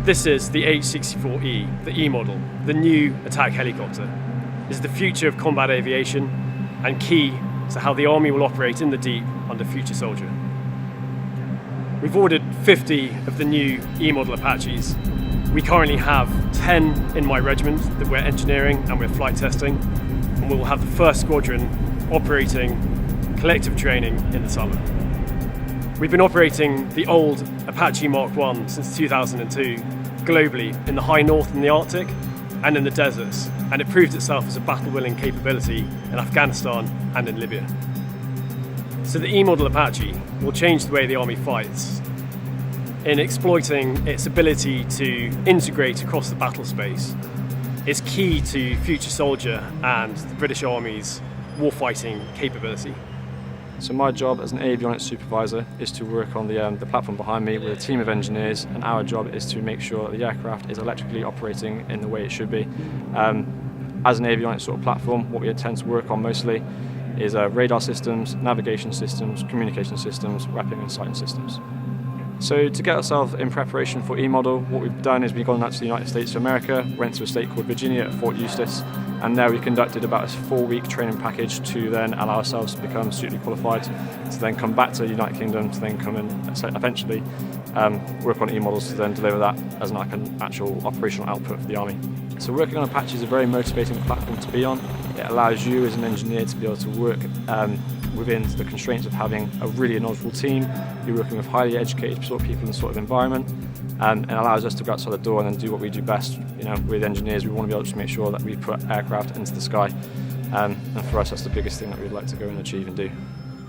This is the AH-64E, the E model, the new attack helicopter. It's the future of combat aviation and key to how the Army will operate in the deep under future soldier. We've ordered 50 of the new E model Apaches. We currently have 10 in my regiment that we're engineering and we're flight testing, and we will have the first squadron operating collective training in the summer. We've been operating the old Apache Mark I since 2002 globally in the high north and the Arctic and in the deserts, and it proved itself as a battle-willing capability in Afghanistan and in Libya. So the E model Apache will change the way the Army fights in exploiting its ability to integrate across the battle space. It's key to future soldier and the British Army's warfighting capability. So my job as an avionics supervisor is to work on the platform behind me with a team of engineers, and our job is to make sure the aircraft is electrically operating in the way it should be. As an avionics sort of platform, what we tend to work on mostly is radar systems, navigation systems, communication systems, weapon and sighting systems. So to get ourselves in preparation for E-model, what we've done is we've gone out to the United States of America, went to a state called Virginia at Fort Eustis, and there we conducted about a 4-week training package to then allow ourselves to become suitably qualified, to then come back to the United Kingdom, to then come and eventually work on E-models to then deliver that as an actual operational output for the Army. So working on Apache is a very motivating platform to be on. It allows you as an engineer to be able to work within the constraints of having a really knowledgeable team. You're working with highly educated sort of people in the sort of environment, and allows us to go outside the door and then do what we do best. You know, with engineers, we want to be able to make sure that we put aircraft into the sky, and for us, that's the biggest thing that we'd like to go and achieve and do.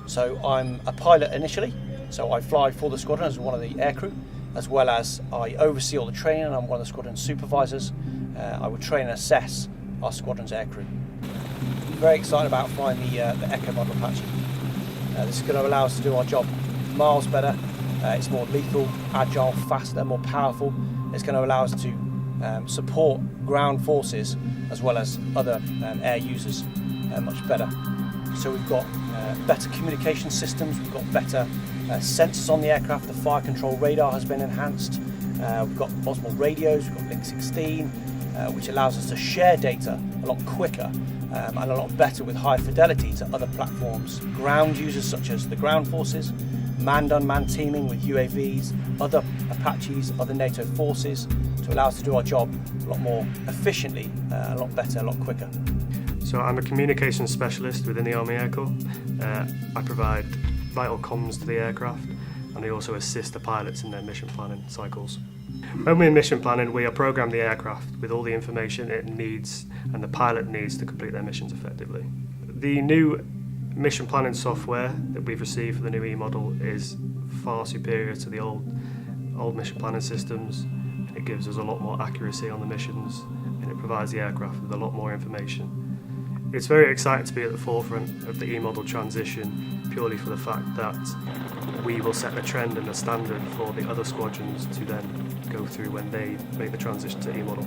So I'm a pilot initially, so I fly for the squadron as one of the aircrew, as well as I oversee all the training. I'm one of the squadron supervisors. I would train and assess our squadron's aircrew. Very excited about flying the Echo model Apache. This is going to allow us to do our job miles better. It's more lethal, agile, faster, more powerful. It's going to allow us to support ground forces as well as other air users much better. So we've got better communication systems, we've got better sensors on the aircraft, the fire control radar has been enhanced, we've got osmo radios, we've got Link 16, which allows us to share data a lot quicker and a lot better with high fidelity to other platforms, ground users such as the ground forces, manned-unmanned teaming with UAVs, other Apaches, other NATO forces, to allow us to do our job a lot more efficiently, a lot better, a lot quicker. So I'm a communications specialist within the Army Air Corps. I provide vital comms to the aircraft, and I also assist the pilots in their mission planning cycles. When we're in mission planning, we are programmed the aircraft with all the information it needs and the pilot needs to complete their missions effectively. The new mission planning software that we've received for the new E model is far superior to the old mission planning systems. It gives us a lot more accuracy on the missions, and it provides the aircraft with a lot more information. It's very exciting to be at the forefront of the E model transition, purely for the fact that we will set the trend and the standard for the other squadrons to then go through when they make the transition to E model.